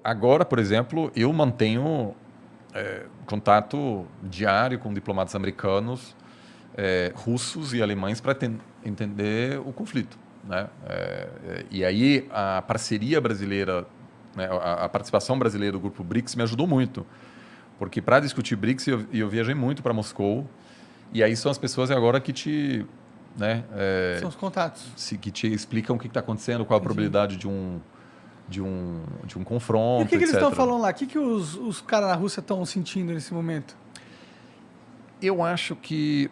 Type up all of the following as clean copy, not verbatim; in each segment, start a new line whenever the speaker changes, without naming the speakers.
Agora, por exemplo, eu mantenho contato diário com diplomatas americanos, russos e alemães para entender o conflito, né? E aí a parceria brasileira, né, a participação brasileira do grupo BRICS me ajudou muito, porque para discutir BRICS eu viajei muito para Moscou, e aí são as pessoas agora que te, né,
São os contatos.
que te explicam o que está acontecendo, qual a probabilidade de um confronto,
E o que eles
etc.
estão falando lá? O que os caras na Rússia estão sentindo nesse momento?
Eu acho que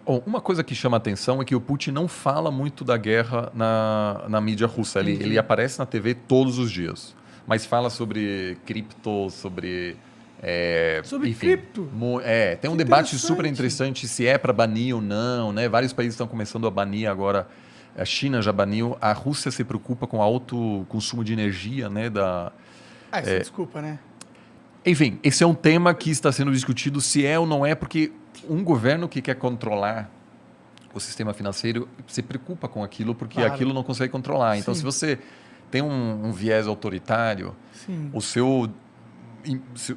uma coisa que chama atenção é que o Putin não fala muito da guerra na mídia russa. Ele aparece na TV todos os dias, mas fala sobre cripto, sobre...
Sobre
enfim,
cripto?
tem um
Que
debate
interessante.
super interessante se é para banir ou não, né? Vários países estão começando a banir agora. A China já baniu. A Rússia se preocupa com alto consumo de energia, né?
Isso desculpa, né?
Enfim, esse é um tema que está sendo discutido se é ou não é, porque um governo que quer controlar o sistema financeiro se preocupa com aquilo, porque
Claro.
aquilo não consegue controlar. Então,
Sim.
se você tem um viés autoritário,
Sim.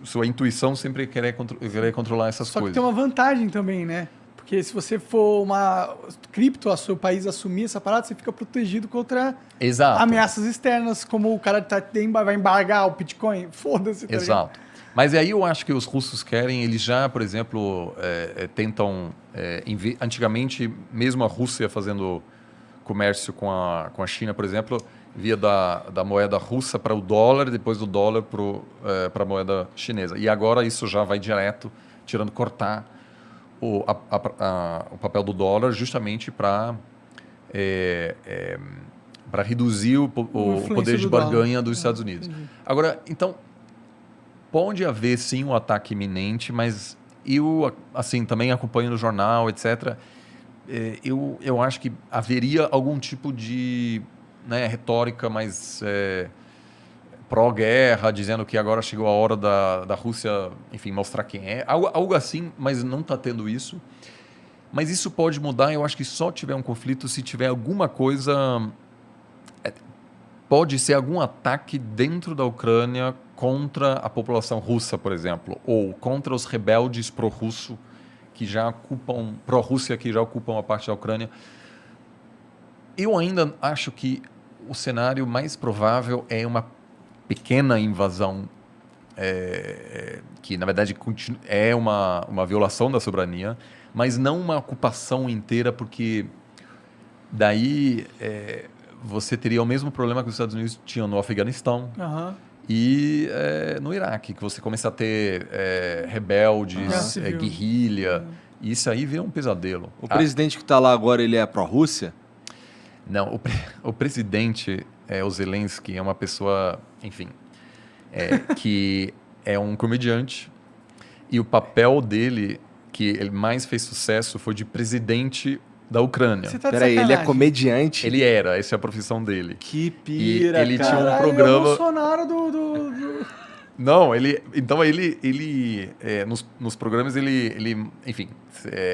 sua intuição sempre é querer controlar essas
Só que
coisas.
tem uma vantagem também, né? Porque se você for uma cripto, o seu país assumir essa parada, você fica protegido contra
Exato.
ameaças externas, como o cara vai embargar o Bitcoin. Foda-se, tá ligado?
Exato. Mas aí eu acho que os russos querem, eles já, por exemplo, tentam... antigamente, mesmo a Rússia fazendo comércio com a China, por exemplo, via da moeda russa para o dólar, depois do dólar para a moeda chinesa. E agora isso já vai direto, cortar o papel do dólar justamente para reduzir o poder de barganha dos Estados Unidos.
Entendi.
Agora, então, pode haver sim um ataque iminente, mas eu, assim, também acompanho no jornal, etc., eu acho que haveria algum tipo de, né, retórica mais pró-guerra, dizendo que agora chegou a hora da Rússia, enfim, mostrar quem é. Algo assim, mas não está tendo isso. Mas isso pode mudar, eu acho que só tiver um conflito se tiver alguma coisa... Pode ser algum ataque dentro da Ucrânia contra a população russa, por exemplo, ou contra os rebeldes pró-russo que já ocupam, pró-Rússia, que já ocupam a parte da Ucrânia. Eu ainda acho que o cenário mais provável é uma pequena invasão, que na verdade é uma violação da soberania, mas não uma ocupação inteira, porque daí você teria o mesmo problema que os Estados Unidos tinham no Afeganistão.
Aham.
E no Iraque, que você começa a ter rebeldes, guerrilha. E isso aí vira um pesadelo.
O presidente que está lá agora, ele é pró-Rússia?
Não, o presidente, o Zelensky, é uma pessoa, enfim, que é um comediante. E o papel dele, que ele mais fez sucesso, foi de presidente da Ucrânia.
Você tá de
Peraí, ele é
sacanagem.
comediante?
Ele era, essa é a profissão dele.
Que pira,
ele
cara.
tinha um
Caralho,
programa...
É o Bolsonaro do...
Não, ele nos programas ele enfim,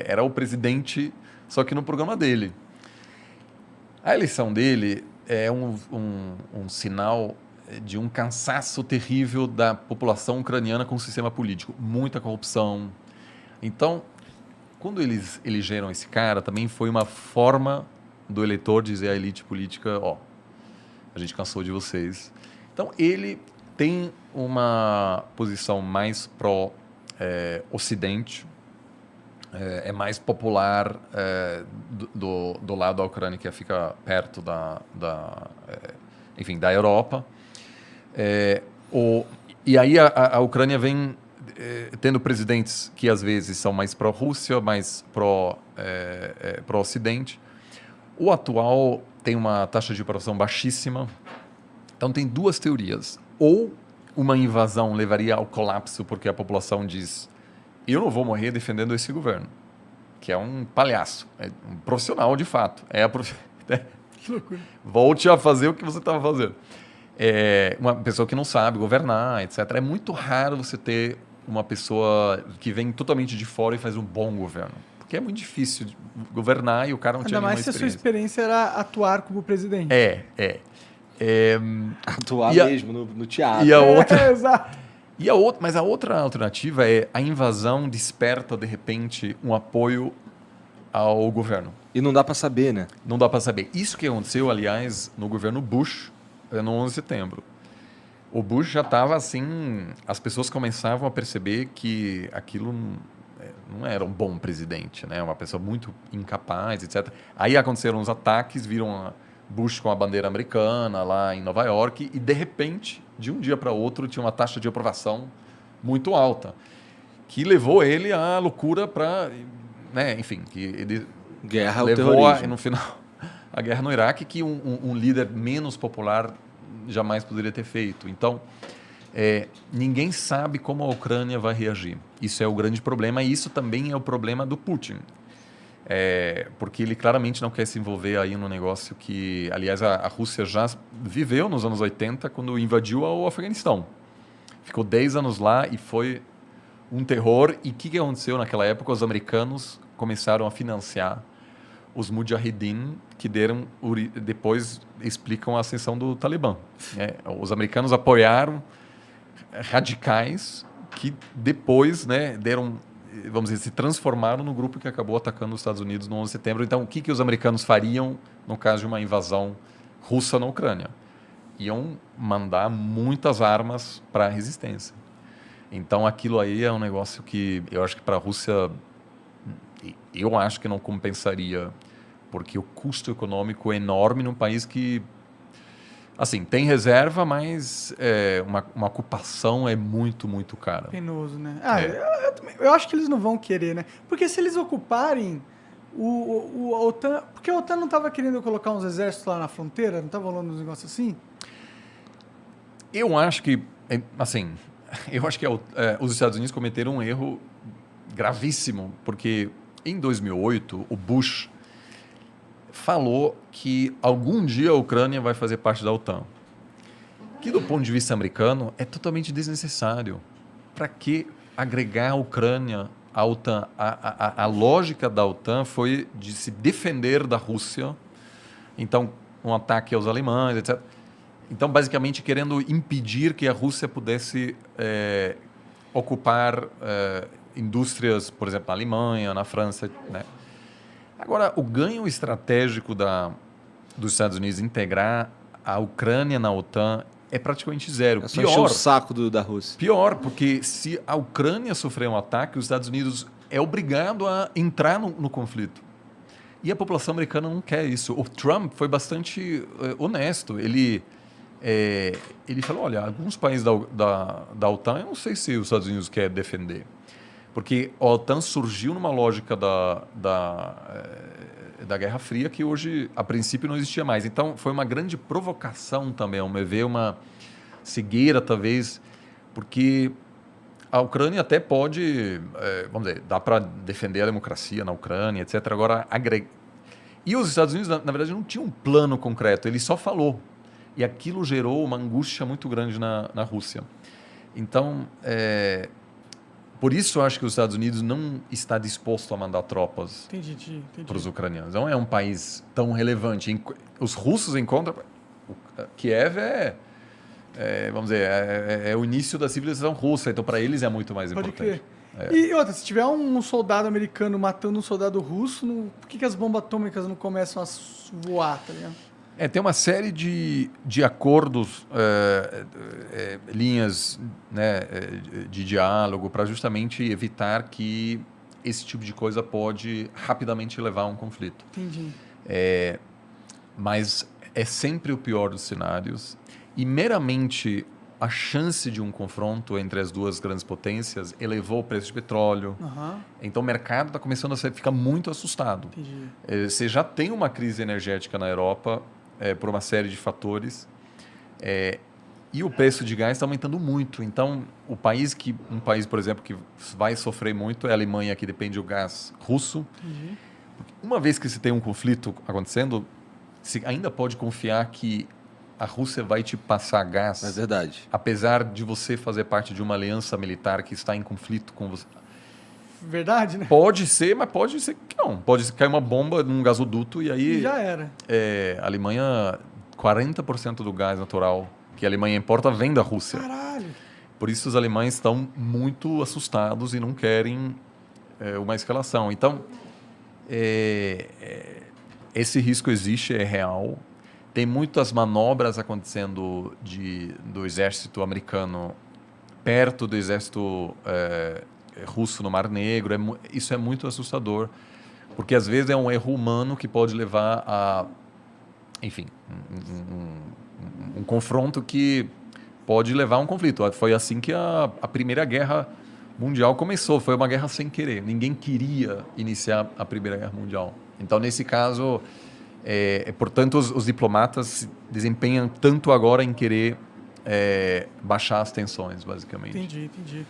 era o presidente, só que no programa dele. A eleição dele é um sinal de um cansaço terrível da população ucraniana com o sistema político, muita corrupção. Então, quando eles elegeram esse cara, também foi uma forma do eleitor dizer à elite política, a gente cansou de vocês. Então, ele tem uma posição mais pró-Ocidente, é mais popular do lado da Ucrânia, que fica perto enfim, da Europa. E aí a Ucrânia vem tendo presidentes que às vezes são mais pró-Rússia, mais pró-Ocidente. O atual tem uma taxa de aprovação baixíssima. Então tem duas teorias. Ou uma invasão levaria ao colapso porque a população diz: eu não vou morrer defendendo esse governo, que é um palhaço, é um profissional de fato.
Que loucura.
Volte a fazer o que você estava fazendo. Uma pessoa que não sabe governar, etc. É muito raro você ter uma pessoa que vem totalmente de fora e faz um bom governo. Porque é muito difícil governar e o cara não tinha
Ainda
nenhuma
mais se a sua
experiência.
experiência era atuar como presidente.
Atuar
E a-
mesmo no teatro.
E a outra,
Exato.
mas a outra alternativa é a invasão desperta, de repente, um apoio ao governo.
E não dá pra saber, né?
Não dá para saber. Isso que aconteceu, aliás, no governo Bush, no 11 de setembro. O Bush já estava assim, as pessoas começavam a perceber que aquilo não era um bom presidente, né? Uma pessoa muito incapaz, etc. Aí aconteceram os ataques, viram Bush com a bandeira americana lá em Nova York e, de repente, de um dia para outro, tinha uma taxa de aprovação muito alta, que levou ele à loucura para, né? Enfim, que ele
Guerra ao
levou
terrorismo.
no final a guerra no Iraque, que um líder menos popular jamais poderia ter feito. Então, ninguém sabe como a Ucrânia vai reagir. Isso é o grande problema e isso também é o problema do Putin. Porque ele claramente não quer se envolver aí no negócio que, aliás, a Rússia já viveu nos anos 80 quando invadiu o Afeganistão. Ficou 10 anos lá e foi um terror. E o que aconteceu naquela época? Os americanos começaram a financiar os Mujahideen, que depois explicam a ascensão do Talibã. Os americanos apoiaram radicais que depois, né, vamos dizer, se transformaram no grupo que acabou atacando os Estados Unidos no 11 de setembro. Então, o que os americanos fariam no caso de uma invasão russa na Ucrânia? Iam mandar muitas armas para a resistência. Então, aquilo aí é um negócio que eu acho que para a Rússia, eu acho que não compensaria, porque o custo econômico é enorme num país que, assim, tem reserva, mas uma ocupação é muito, muito cara.
Penoso, né? Eu acho que eles não vão querer, né? Porque se eles ocuparem a OTAN... Porque a OTAN não estava querendo colocar uns exércitos lá na fronteira? Não estava rolando uns negócios assim?
Eu acho que, assim, os Estados Unidos cometeram um erro gravíssimo, porque em 2008 o Bush falou que algum dia a Ucrânia vai fazer parte da OTAN. Que do ponto de vista americano é totalmente desnecessário. Para que agregar a Ucrânia à OTAN? A lógica da OTAN foi de se defender da Rússia, então um ataque aos alemães, etc. Então, basicamente, querendo impedir que a Rússia pudesse ocupar indústrias, por exemplo, na Alemanha, na França, né? Agora, o ganho estratégico dos Estados Unidos integrar a Ucrânia na OTAN é praticamente zero.
É só encher o saco da Rússia.
Pior, porque se a Ucrânia sofrer um ataque, os Estados Unidos é obrigado a entrar no conflito. E a população americana não quer isso. O Trump foi bastante honesto. Ele falou, olha, alguns países da OTAN, eu não sei se os Estados Unidos querem defender. Porque a OTAN surgiu numa lógica da Guerra Fria que hoje, a princípio, não existia mais. Então, foi uma grande provocação também, ao meu ver, uma cegueira, talvez, porque a Ucrânia até pode, vamos dizer, dá para defender a democracia na Ucrânia, etc. Agora, E os Estados Unidos, na verdade, não tinham um plano concreto, ele só falou. E aquilo gerou uma angústia muito grande na Rússia. Então, por isso eu acho que os Estados Unidos não está disposto a mandar tropas para os ucranianos. Não é um país tão relevante. Os russos encontram... Kiev vamos dizer, é o início da civilização russa. Então, para eles é muito mais
Pode
importante.
crer. E outra, se tiver um soldado americano matando um soldado russo, por que as bombas atômicas não começam a voar, tá ligado?
Tem uma série de acordos, linhas, né, de diálogo para justamente evitar que esse tipo de coisa pode rapidamente levar a um conflito.
Entendi.
Mas é sempre o pior dos cenários e meramente a chance de um confronto entre as duas grandes potências elevou o preço de petróleo.
Uhum.
Então o mercado está começando a ficar muito assustado.
Entendi.
Você já tem uma crise energética na Europa por uma série de fatores e o preço de gás está aumentando muito. Então um país, por exemplo, que vai sofrer muito é a Alemanha, que depende do gás russo.
Entendi.
Uma vez que você tem um conflito acontecendo, você ainda pode confiar que a Rússia vai te passar gás.
É verdade.
Apesar de você fazer parte de uma aliança militar que está em conflito com você.
Verdade, né?
Pode ser, mas pode ser que não. Pode cair uma bomba num gasoduto e aí...
Já era.
A Alemanha 40% do gás natural que a Alemanha importa vem da Rússia.
Caralho.
Por isso os alemães estão muito assustados e não querem uma escalação. Então, esse risco existe, é real. Tem muitas manobras acontecendo do exército americano perto do exército russo no Mar Negro. Isso é muito assustador, porque às vezes é um erro humano que pode levar a, enfim, um confronto que pode levar a um conflito. Foi assim que a Primeira Guerra Mundial começou. Foi uma guerra sem querer. Ninguém queria iniciar a Primeira Guerra Mundial. Então, nesse caso, portanto, os diplomatas se desempenham tanto agora em querer baixar as tensões, basicamente.
Entendi.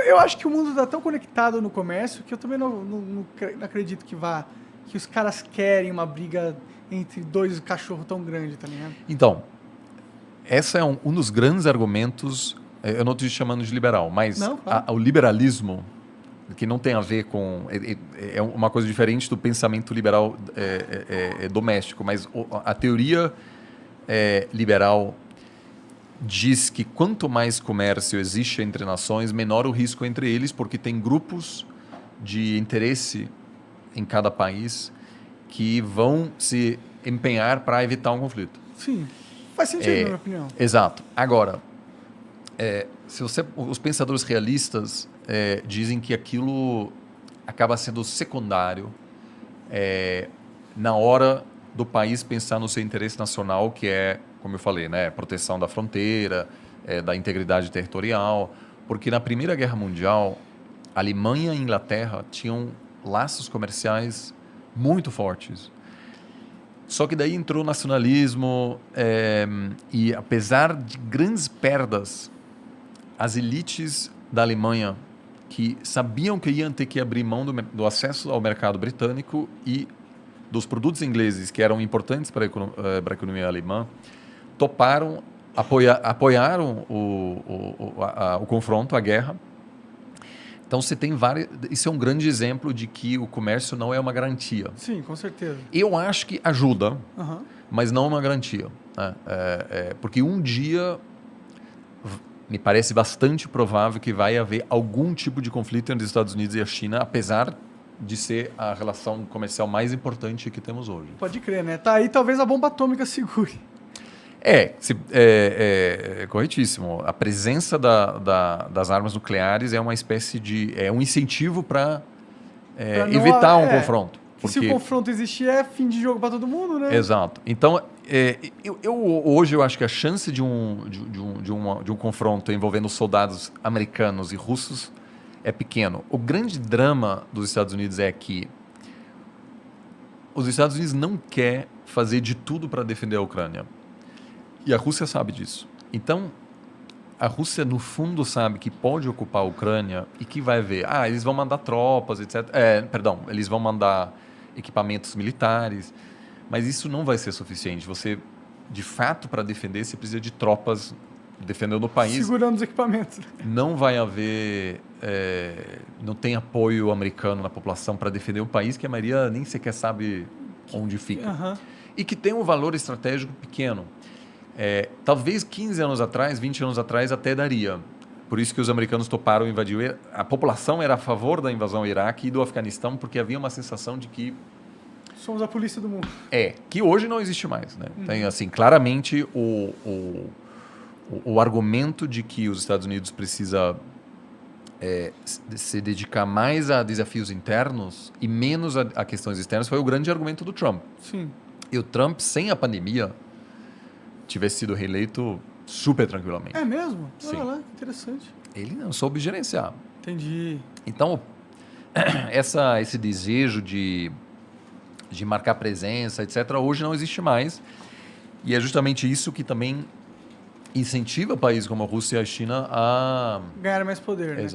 Eu acho que o mundo está tão conectado no comércio que eu também não acredito que os caras querem uma briga entre dois cachorros tão grande, tá ligado?
Então, esse é um dos grandes argumentos, eu não estou te chamando de liberal, mas
não, claro.
O liberalismo, que não tem a ver com... É uma coisa diferente do pensamento liberal doméstico, mas a teoria liberal diz que quanto mais comércio existe entre nações, menor o risco entre eles, porque tem grupos de interesse em cada país que vão se empenhar para evitar um conflito.
Sim, faz sentido, na minha opinião.
Exato. Agora, os pensadores realistas dizem que aquilo acaba sendo secundário na hora do país pensar no seu interesse nacional, que é, como eu falei, né, proteção da fronteira, da integridade territorial, porque na Primeira Guerra Mundial, a Alemanha e a Inglaterra tinham laços comerciais muito fortes. Só que daí entrou o nacionalismo e, apesar de grandes perdas, as elites da Alemanha, que sabiam que iam ter que abrir mão do acesso ao mercado britânico e dos produtos ingleses, que eram importantes para a economia alemã, toparam, apoiaram o confronto, a guerra. Então, você tem vários... Isso é um grande exemplo de que o comércio não é uma garantia.
Sim, com certeza.
Eu acho que ajuda, mas não é uma garantia. Né? Porque um dia me parece bastante provável que vai haver algum tipo de conflito entre os Estados Unidos e a China, apesar de ser a relação comercial mais importante que temos hoje.
Pode crer, né? Tá aí, talvez a bomba atômica segure.
Corretíssimo. A presença das armas nucleares é uma espécie de... É um incentivo para evitar um confronto.
Porque... Se o confronto existir, é fim de jogo para todo mundo, né?
Exato. Então, hoje eu acho que a chance de um confronto envolvendo soldados americanos e russos é pequeno. O grande drama dos Estados Unidos é que os Estados Unidos não quer fazer de tudo para defender a Ucrânia. E a Rússia sabe disso. Então, a Rússia, no fundo, sabe que pode ocupar a Ucrânia e que vai ver... eles vão mandar tropas, etc. Eles vão mandar equipamentos militares, mas isso não vai ser suficiente. Você, de fato, para defender, você precisa de tropas defendendo o país.
Segurando os equipamentos.
Não vai haver... não tem apoio americano na população para defender um país que a maioria nem sequer sabe onde fica. E que tem um valor estratégico pequeno. Talvez 15 anos atrás, 20 anos atrás, até daria. Por isso que os americanos toparam invadir. A população era a favor da invasão ao Iraque e do Afeganistão, porque havia uma sensação de que...
Somos a polícia do mundo.
Que hoje não existe mais. Né? Tem, assim, claramente o argumento de que os Estados Unidos precisa se dedicar mais a desafios internos e menos a questões externas foi o grande argumento do Trump.
Sim.
E o Trump, sem a pandemia, tivesse sido reeleito super tranquilamente.
É mesmo?
Sim.
Olha lá, que interessante.
Ele não soube gerenciar.
Entendi.
Então, esse desejo de marcar presença, etc., hoje não existe mais. E é justamente isso que também incentiva países como a Rússia e a China a...
ganhar mais poder, né?
Exato.